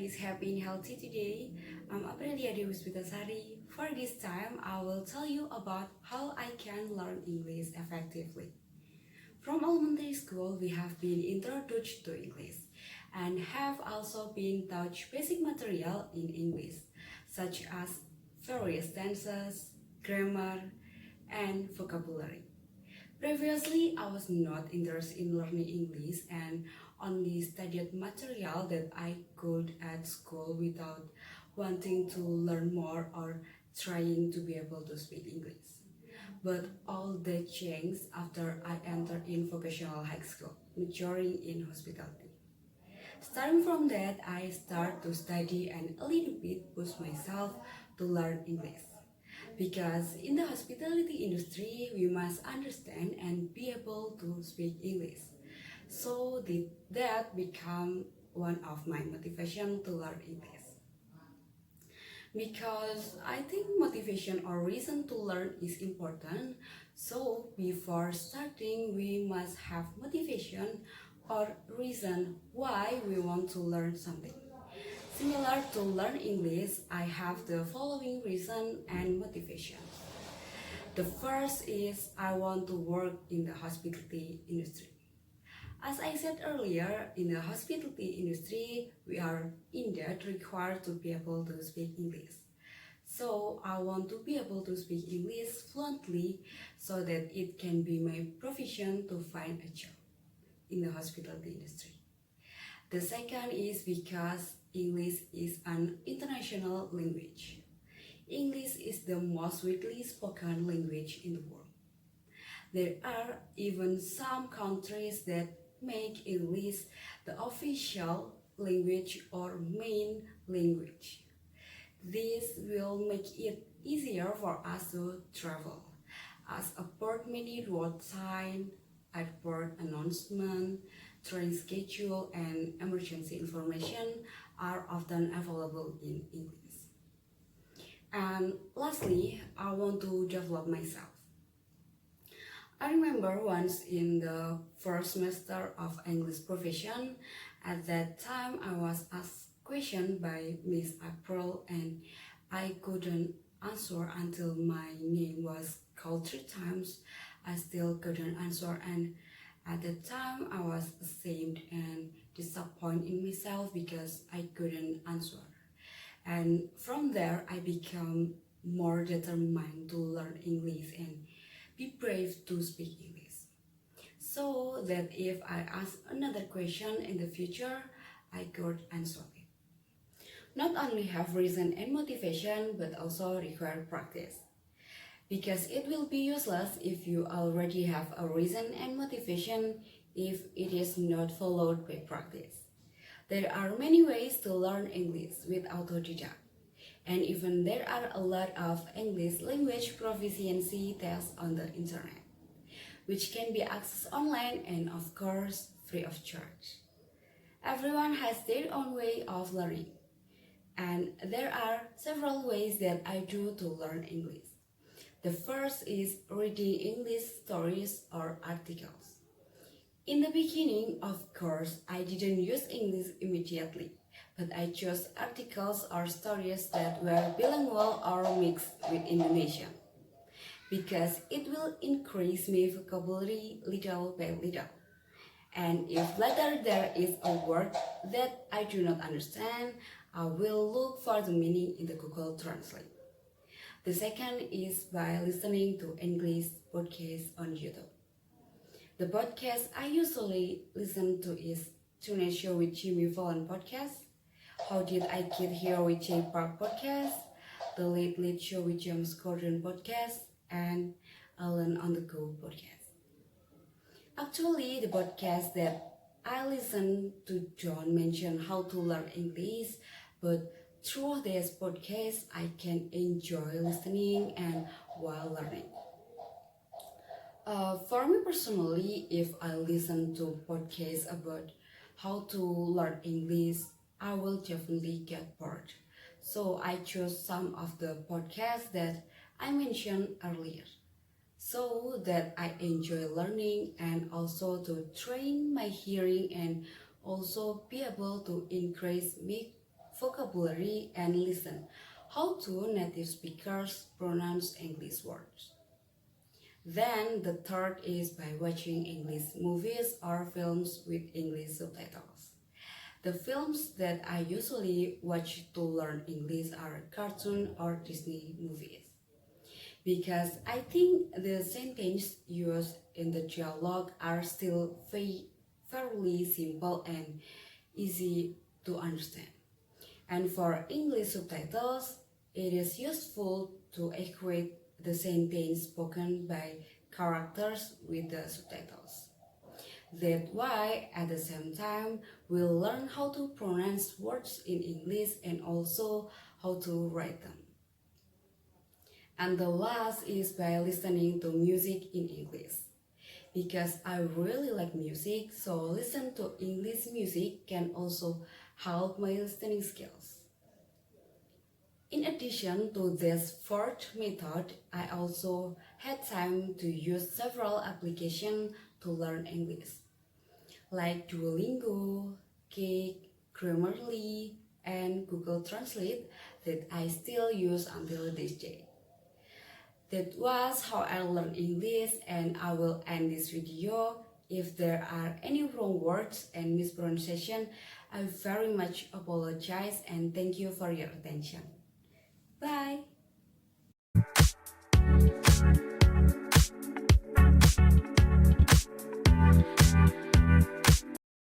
is happy and healthy today. I'm Aprillya Dewi Puspitasari. For this time, I will tell you about how I can learn English effectively. From elementary school, we have been introduced to English and have also been taught basic material in English, such as various tenses, grammar, and vocabulary. Previously, I was not interested in learning English and only studied material that I could at school without wanting to learn more or trying to be able to speak English. But all that changed after I entered in vocational high school, majoring in hospitality. Starting from that, I start to study and a little bit push myself to learn English. Because in the hospitality industry, we must understand and be able to speak English. So that become one of my motivation to learn English. Because I think motivation or reason to learn is important. So before starting, we must have motivation or reason why we want to learn something. Similar to learn English, I have the following reason and motivation. The first is I want to work in the hospitality industry. As I said earlier, in the hospitality industry, we are indeed required to be able to speak English. So I want to be able to speak English fluently so that it can be my profession to find a job in the hospitality industry. The second is because English is an international language. English is the most widely spoken language in the world. There are even some countries that make English the official language or main language. This will make it easier for us to travel, as a port many road sign, airport announcement, train schedule, and emergency information are often available in English. And lastly, I want to develop myself. I remember once in the first semester of English profession, at that time I was asked question by Miss April and I couldn't answer until my name was called 3 times. I still couldn't answer, and at that time I was ashamed and disappointed in myself because I couldn't answer. And from there I became more determined to learn English and be brave to speak English. So that if I ask another question in the future, I could answer it. Not only have reason and motivation, but also require practice. Because it will be useless if you already have a reason and motivation if it is not followed by practice. There are many ways to learn English with autodidact, and even there are a lot of English language proficiency tests on the internet, which can be accessed online and of course free of charge. Everyone has their own way of learning, and there are several ways that I do to learn English. The first is reading English stories or articles. In the beginning, of course, I didn't use English immediately, but I chose articles or stories that were bilingual or mixed with Indonesian, because it will increase my vocabulary little by little. And if later there is a word that I do not understand, I will look for the meaning in the Google Translate. The second is by listening to English podcasts on YouTube. The podcast I usually listen to is Tonight Show with Jimmy Fallon podcast, How Did I Get Here with Jay Park podcast, The Late Late Show with James Corden podcast, and Ellen on the Go podcast. Actually, the podcast that I listen to don't mention how to learn English, but through this podcast, I can enjoy listening and while learning. For me personally, if I listen to podcasts about how to learn English, I will definitely get bored. So I chose some of the podcasts that I mentioned earlier, so that I enjoy learning and also to train my hearing and also be able to increase my vocabulary and listen how to native speakers pronounce English words. Then the third is by watching English movies or films with English subtitles. The films that I usually watch to learn English are cartoon or Disney movies because I think the sentences used in the dialogue are still fairly simple and easy to understand. And for English subtitles, it is useful to equate the sentence spoken by characters with the subtitles. That's why at the same time we'll learn how to pronounce words in English and also how to write them. And the last is by listening to music in English. Because I really like music, so listen to English music can also help my listening skills. In addition to this fourth method, I also had time to use several applications to learn English, like Duolingo, Cake, Grammarly, and Google Translate that I still use until this day. That was how I learned English, and I will end this video. If there are any wrong words and mispronunciation, I very much apologize and thank you for your attention. Bye!